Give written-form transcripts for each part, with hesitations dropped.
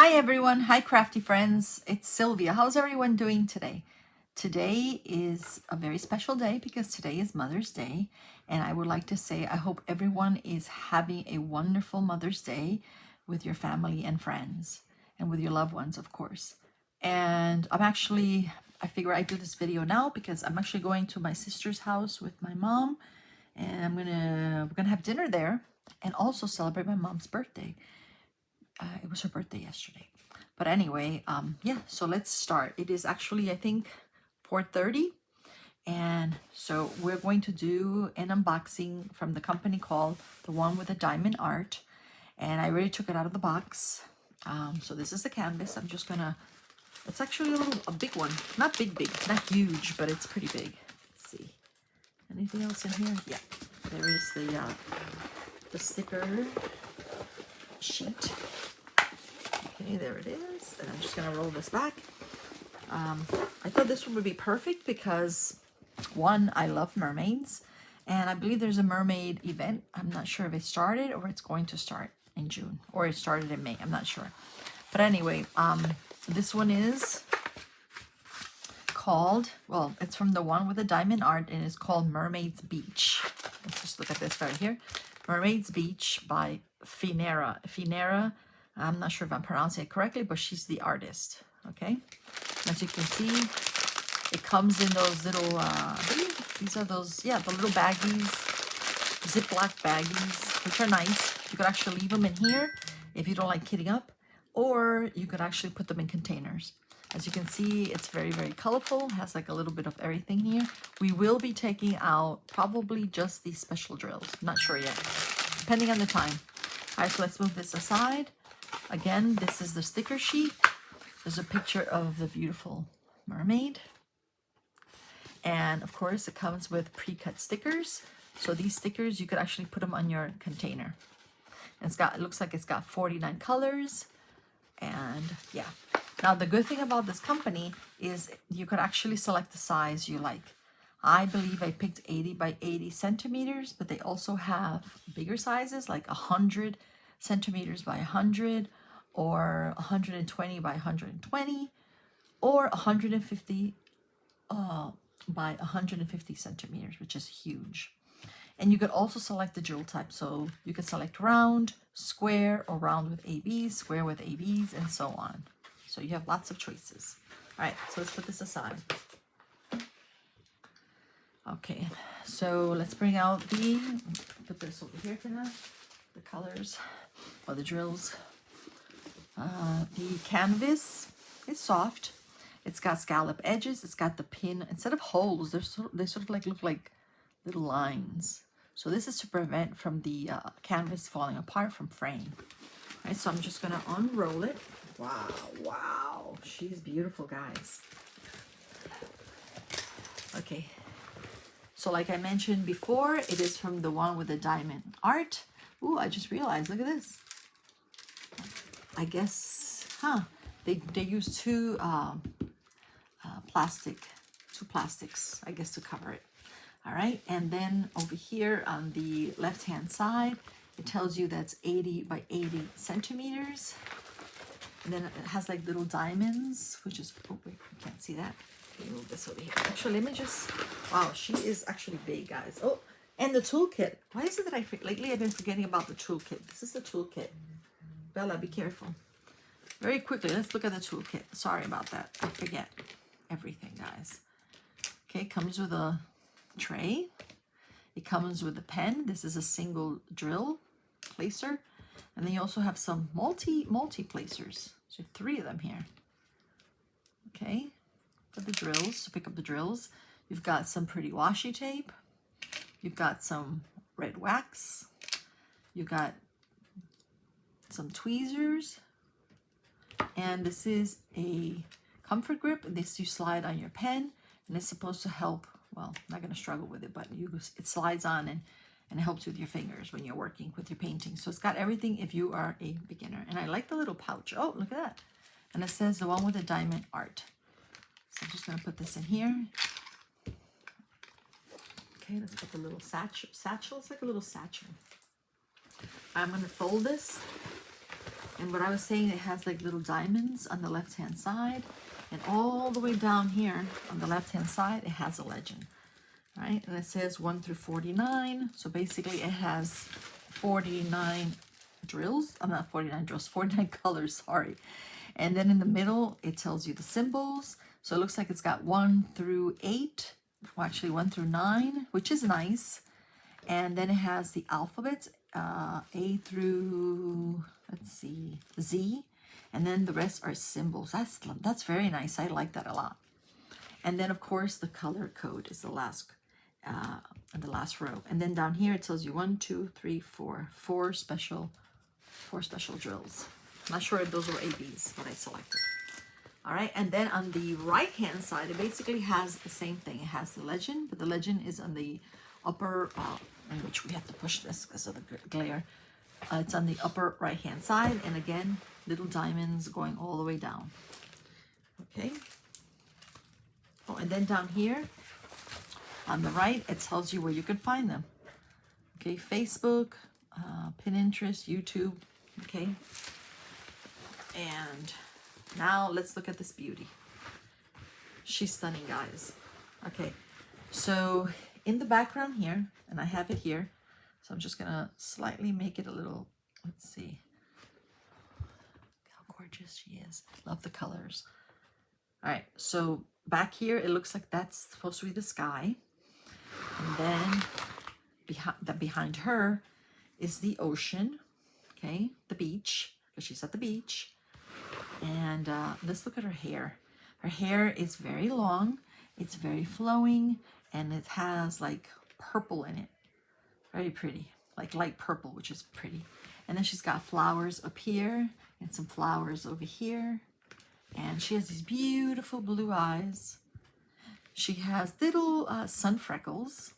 Hi everyone, hi Crafty Friends, it's Sylvia. How's everyone doing today? Today is a very special day because today is Mother's Day, and I would like to say I hope everyone is having a wonderful Mother's Day with your family and friends and with your loved ones, of course. And I figure I do this video now because I'm actually going to my sister's house with my mom, and we're gonna have dinner there and also celebrate my mom's birthday. It was her birthday yesterday. But anyway, yeah, so let's start. It is actually, I think, 4:30. And so we're going to do an unboxing from the company called the one with the diamond art. And I already took it out of the box. So this is the canvas. I'm just gonna, it's actually a big one. Not big, not huge, but it's pretty big. Let's see. Anything else in here? Yeah, there is the sticker sheet. Okay, there it is. And I'm just gonna roll this back. I thought this one would be perfect because one, I love mermaids, and I believe there's a mermaid event. I'm not sure if it started or it's going to start in June, or it started in May. I'm not sure. But anyway, this one is called, well, it's from the one with the diamond art, and it's called Mermaid's Beach. Let's just look at this right here. Mermaid's Beach by Finera. I'm not sure if I'm pronouncing it correctly, but she's the artist. Okay, as you can see, it comes in those little these are those, yeah, the little baggies, Ziploc baggies, which are nice. You could actually leave them in here if you don't like kitting up, or you could actually put them in containers. As you can see, it's very, very colorful, has like a little bit of everything here. We will be taking out probably just these special drills, not sure yet, depending on the time. All right, so let's move this aside. Again, this is the sticker sheet. There's a picture of the beautiful mermaid. And of course, it comes with pre-cut stickers. So these stickers, you could actually put them on your container. And it looks like it's got 49 colors. And yeah. Now, the good thing about this company is you could actually select the size you like. I believe I picked 80 by 80 centimeters, but they also have bigger sizes, like 100 centimeters by 100, or 120 by 120, or 150 by 150 centimeters, which is huge. And you could also select the drill type. So you could select round, square, or round with ABs, square with ABs, and so on. So you have lots of choices. All right, so let's put this aside. Okay, so let's bring out put this over here for now, the colors, or the drills. The canvas is soft. It's got scallop edges. It's got the pin. Instead of holes, they sort of like look like little lines. So this is to prevent from the canvas falling apart from fraying. All right, so I'm just gonna unroll it. Wow, she's beautiful, guys. Okay, so like I mentioned before, it is from the one with the diamond art. Ooh, I just realized, look at this. I guess, they use two plastics, I guess, to cover it. All right, and then over here on the left-hand side, it tells you that's 80 by 80 centimeters. And then it has like little diamonds, which is, oh wait, you can't see that. Let me move this over here. Actually, let me just, wow, she is actually big, guys. Oh, and the toolkit. Why is it that lately I've been forgetting about the toolkit? This is the toolkit. Bella, be careful. Very quickly, let's look at the toolkit. Sorry about that. I forget everything, guys. Okay, it comes with a tray. It comes with a pen. This is a single drill placer. And then you also have some multi placers. So you have 3 of them here. Okay, for the drills, to pick up the drills. You've got some pretty washi tape. You've got some red wax. You've got some tweezers. And this is a comfort grip. This you slide on your pen, and it's supposed to help, well, I'm not going to struggle with it, but it slides on and it helps with your fingers when you're working with your painting. So it's got everything if you are a beginner. And I like the little pouch. Oh, look at that. And it says the one with the diamond art. So I'm just going to put this in here. Okay, let's put the little satchel. It's like a little satchel. I'm going to fold this. And what I was saying, it has like little diamonds on the left-hand side. And all the way down here on the left-hand side, it has a legend. Right? And it says 1 through 49. So basically it has 49 drills. I'm not 49 drills, 49 colors, sorry. And then in the middle, it tells you the symbols. So it looks like it's got 1 through 8, well, actually 1 through 9, which is nice. And then it has the alphabets, A through, let's see, Z. And then the rest are symbols. That's very nice. I like that a lot. And then, of course, the color code is the last row. And then down here, it tells you 1, 2, 3, 4, four special drills. I'm not sure if those were ABs, but I selected. All right, and then on the right-hand side, it basically has the same thing. It has the legend, but the legend is on the upper, in which we have to push this because of the glare. It's on the upper right-hand side, and again, little diamonds going all the way down. Okay. Oh, and then down here, on the right, it tells you where you can find them. Okay, Facebook, Pinterest, YouTube, okay. And now let's look at this beauty. She's stunning, guys. Okay, so in the background here, and I have it here, so I'm just gonna slightly make it a little, let's see how gorgeous she is. Love the colors. All right, so back here, it looks like that's supposed to be the sky. And then behind her is the ocean, okay, the beach, because she's at the beach. And let's look at her hair. Her hair is very long, it's very flowing, and it has like purple in it. Very pretty, like light purple, which is pretty. And then she's got flowers up here and some flowers over here. And she has these beautiful blue eyes. She has little sun freckles.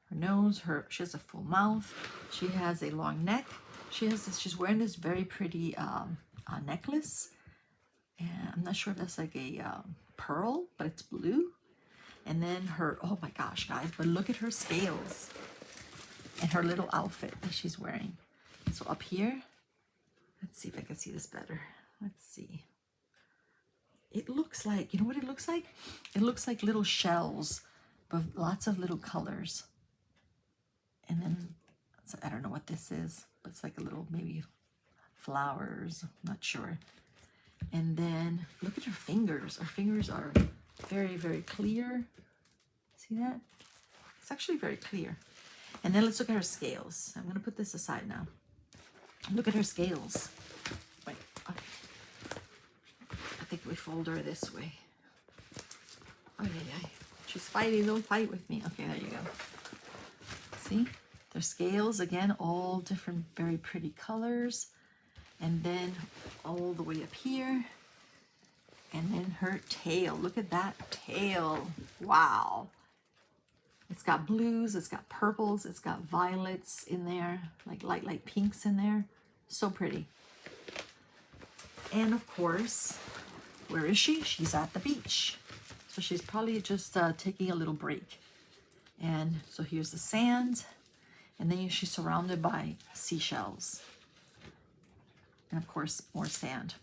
Her nose, she has a full mouth. She has a long neck. She's wearing this very pretty necklace. And I'm not sure if that's like a pearl, but it's blue. And then oh my gosh, guys, but look at her scales and her little outfit that she's wearing. So up here, let's see if I can see this better. Let's see. It looks like, you know what it looks like? It looks like little shells, but lots of little colors. And then, I don't know what this is, but it's like a little, maybe flowers, I'm not sure. And then look at her fingers. Her fingers are very, very clear. See that? It's actually very clear. And then let's look at her scales. I'm gonna put this aside now. Look at her scales. Wait, okay. I think we fold her this way. Oh yeah, she's fighting, don't fight with me. Okay, there you go. See? Their scales, again, all different, very pretty colors. And then all the way up here. And then her tail. Look at that tail. Wow. It's got blues, it's got purples, it's got violets in there, like light pinks in there. So pretty. And of course, where is she? She's at the beach. So she's probably just taking a little break. And so here's the sand. And then she's surrounded by seashells. And of course, more sand.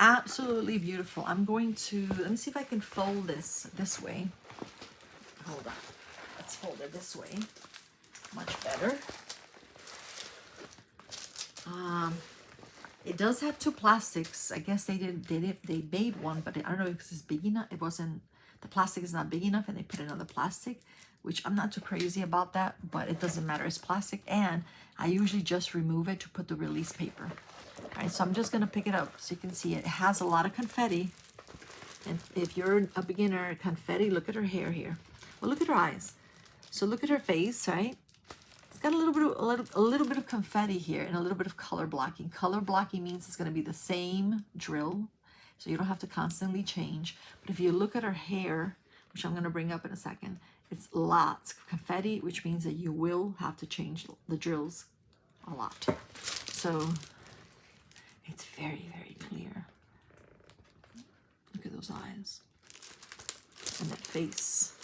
Absolutely beautiful. I'm going to, let me see if I can fold this way. Hold on. Let's fold it this way. Much better. It does have two plastics. I guess they made one, but I don't know if it's big enough. It wasn't, the plastic is not big enough, and they put another plastic, which I'm not too crazy about that, but it doesn't matter. It's plastic, and I usually just remove it to put the release paper. All right, so I'm just gonna pick it up so you can see it. It has a lot of confetti, and if you're a beginner, confetti, look at her hair here. Well, look at her eyes. So look at her face, right? It's got a little bit of confetti here and a little bit of color blocking. Color blocking means it's going to be the same drill, so you don't have to constantly change. But if you look at her hair, which I'm going to bring up in a second, it's lots of confetti, which means that you will have to change the drills a lot. So it's very, very clear. Look at those eyes and that face.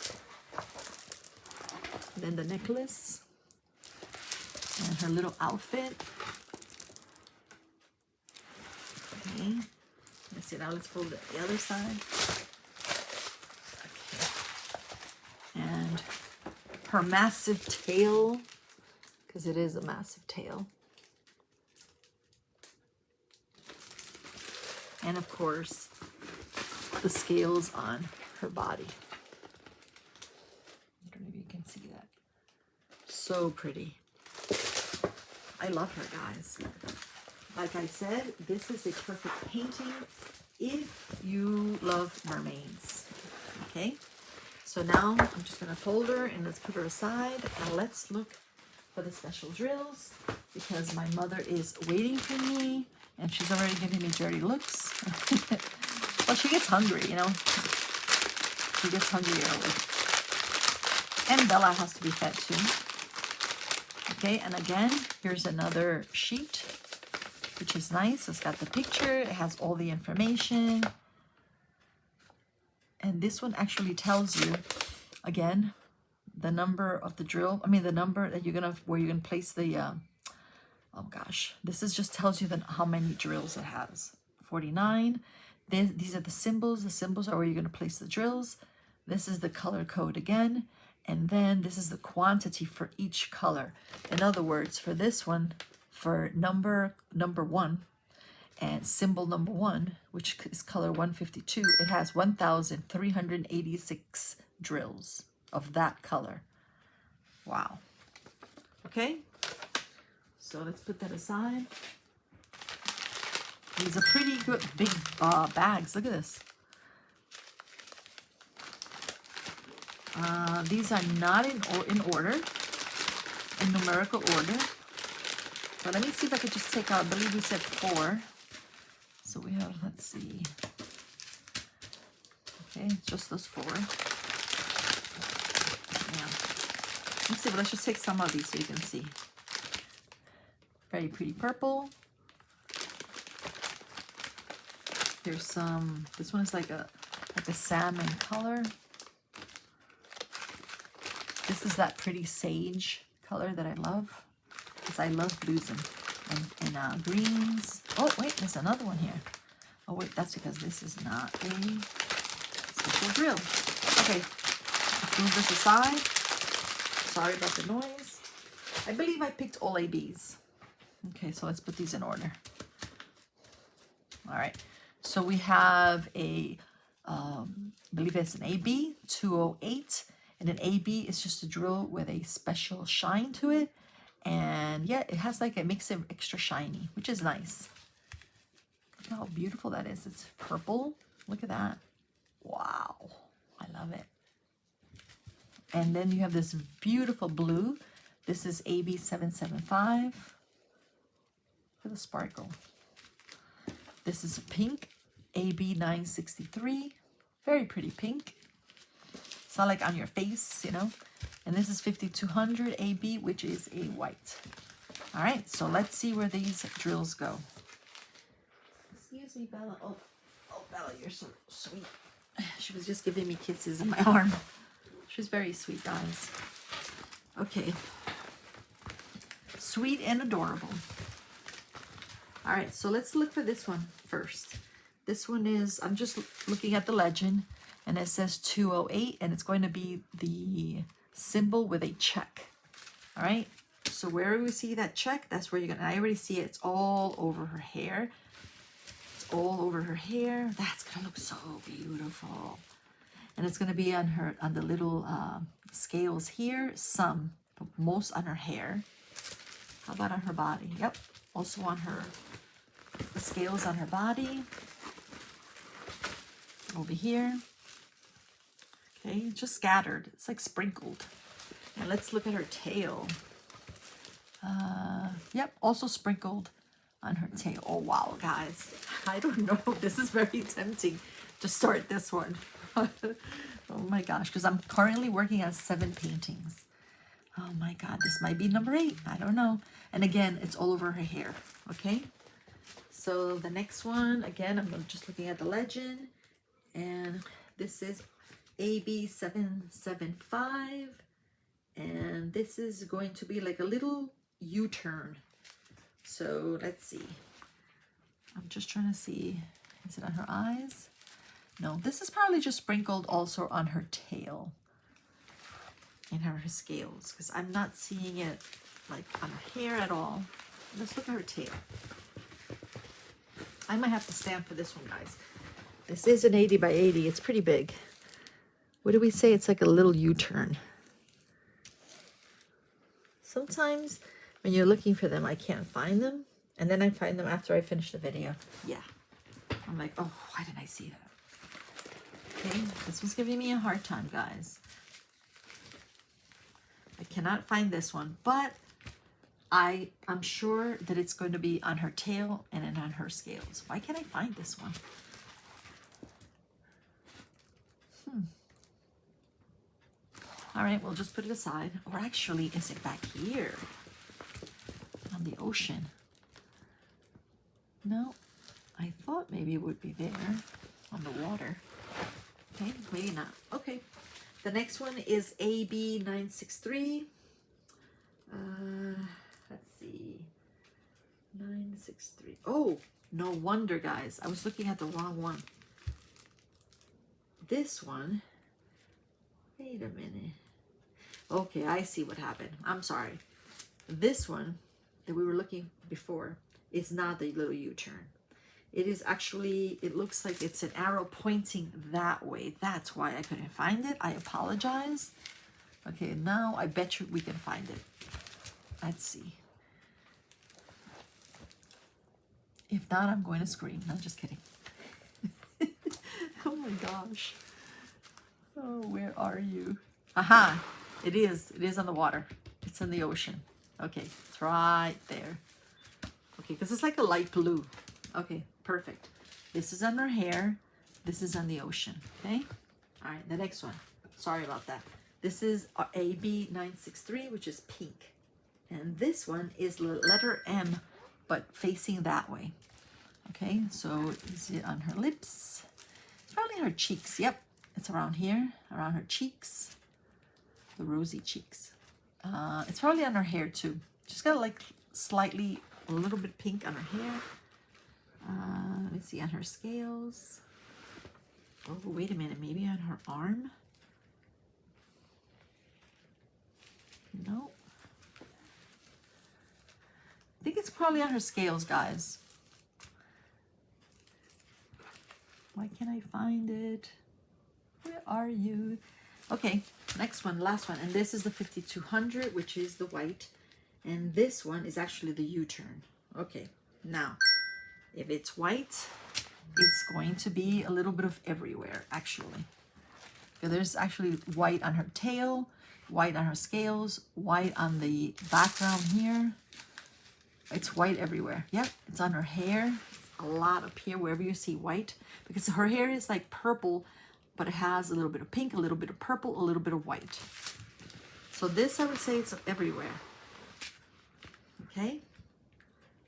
And then the necklace and her little outfit. see, now let's fold it the other side. Okay. And her massive tail, because it is a massive tail. And of course, the scales on her body. I don't know if you can see that. So pretty. I love her, guys. Like I said, this is a perfect painting if you love mermaids. Okay, so now I'm just gonna fold her and let's put her aside and let's look for the special drills because my mother is waiting for me and she's already giving me dirty looks. Well, she gets hungry, you know. She gets hungry early. And Bella has to be fed too. Okay, and again, here's another sheet, which is nice. It's got the picture, it has all the information. And this one actually tells you, again, the number of the drill. I mean, the number that you're gonna, where you're gonna place the, oh gosh, this is just tells you how many drills it has. 49. These are the symbols. The symbols are where you're gonna place the drills. This is the color code again. And then this is the quantity for each color. In other words, for this one, for number 1 and symbol number 1, which is color 152, it has 1,386 drills of that color. Wow. Okay, so let's put that aside. These are pretty good big bags. Look at this. These are not in order, in numerical order. But let me see if I could just take out, I believe we said 4. So we have, let's see. Okay, just those 4. Yeah. Let's see, but let's just take some of these so you can see. Very pretty purple. Here's some, this one is like a salmon color. This is that pretty sage color that I love, because I love blues and greens. Oh, wait, there's another one here. Oh, wait, that's because this is not a special drill. Okay, let's move this aside. Sorry about the noise. I believe I picked all ABs. Okay, so let's put these in order. All right, so we have a, I believe it's an AB 208. And an AB is just a drill with a special shine to it. And yeah, it has like, it makes it extra shiny, which is nice. Look how beautiful that is. It's purple. Look at that. Wow. I love it. And then you have this beautiful blue. This is AB 775 for the sparkle. This is a pink, AB 963. Very pretty pink. It's not like on your face, you know. And this is 5200 AB, which is a white. All right, so let's see where these drills go. Excuse me, Bella. Oh, Bella, you're so sweet. She was just giving me kisses on my arm. She's very sweet, guys. Okay. Sweet and adorable. All right, so let's look for this one first. This one is, I'm just looking at the legend. And it says 208, and it's going to be the symbol with a check. All right, so where we see that check, that's where you're gonna, I already see it, it's all over her hair. It's all over her hair. That's gonna look so beautiful. And it's gonna be on her, on the little scales here, some, but most on her hair. How about on her body? Yep, also on her, the scales on her body. Over here. Okay, just scattered. It's like sprinkled. And let's look at her tail. Yep, also sprinkled on her tail. Oh, wow, guys. I don't know. This is very tempting to start this one. Oh, my gosh, because I'm currently working on 7 paintings. Oh, my God. This might be number 8. I don't know. And again, it's all over her hair. Okay? So the next one, again, I'm just looking at the legend. And this is AB 775, and this is going to be like a little U-turn. So let's see. I'm just trying to see Is it on her eyes? No, this is probably just sprinkled also on her tail and her scales, because I'm not seeing it like on her hair at all. Let's look at her tail. I might have to stand for this one, guys. This is an 80 by 80. It's pretty big. What do we say? It's like a little U-turn. Sometimes when you're looking for them, I can't find them. And then I find them after I finish the video. Yeah. I'm like, oh, why didn't I see that? Okay, this was giving me a hard time, guys. I cannot find this one, but I'm sure that it's going to be on her tail and then on her scales. Why can't I find this one? All right, we'll just put it aside. Or actually, is it back here on the ocean? No, I thought maybe it would be there on the water. Okay, maybe not. Okay, the next one is AB963. Let's see, 963. Oh, no wonder, guys. I was looking at the wrong one. This one, wait a minute. Okay, I see what happened. I'm sorry. This one that we were looking before is not the little U-turn. It is actually, it looks like it's an arrow pointing that way. That's why I couldn't find it. I apologize. Okay, now I bet you we can find it. Let's see. If not, I'm going to scream. No, just kidding. Oh my gosh. Oh, where are you? Aha, it is. It is on the water. It's in the ocean. Okay, it's right there. Okay, because it's like a light blue. Okay, perfect. This is on her hair. This is on the ocean. Okay. All right, the next one. Sorry about that. This is AB963, which is pink. And this one is the letter M, but facing that way. Okay, so is it on her lips? It's probably her cheeks. Yep, it's around here, around her cheeks, the rosy cheeks. It's probably on her hair too. She's got like slightly, a little bit pink on her hair. Let me see, on her scales. Oh, wait a minute, maybe on her arm? No. I think it's probably on her scales, guys. Why can't I find it? Where are you? Okay, next one, last one. And this is the 5200, which is the white. And this one is actually the U-turn. Okay, now, if it's white, it's going to be a little bit of everywhere, actually. Okay, there's actually white on her tail, white on her scales, white on the background here. It's white everywhere. Yep, it's on her hair. A lot up here, wherever you see white, because her hair is like purple, but it has a little bit of pink, a little bit of purple, a little bit of white. So this, I would say, it's everywhere. Okay,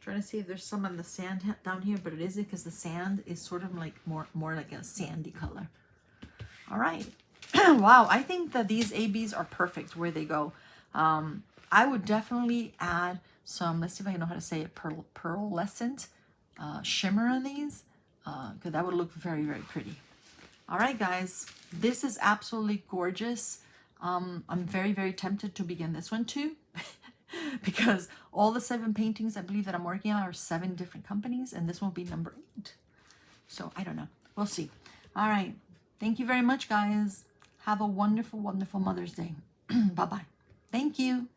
trying to see if there's some on the sand down here, but it isn't, because the sand is sort of like more like a sandy color. All right. Wow, I think that these ABs are perfect where they go. I would definitely add some, let's see if I know how to say it, pearlescent shimmer on these, because that would look very, very pretty. All right, guys, this is absolutely gorgeous. I'm very, very tempted to begin this one too, because all the 7 paintings I believe that I'm working on are 7 different companies, and this will be number 8. So I don't know. We'll see. All right. Thank you very much, guys. Have a wonderful, wonderful Mother's Day. Bye-bye. Thank you.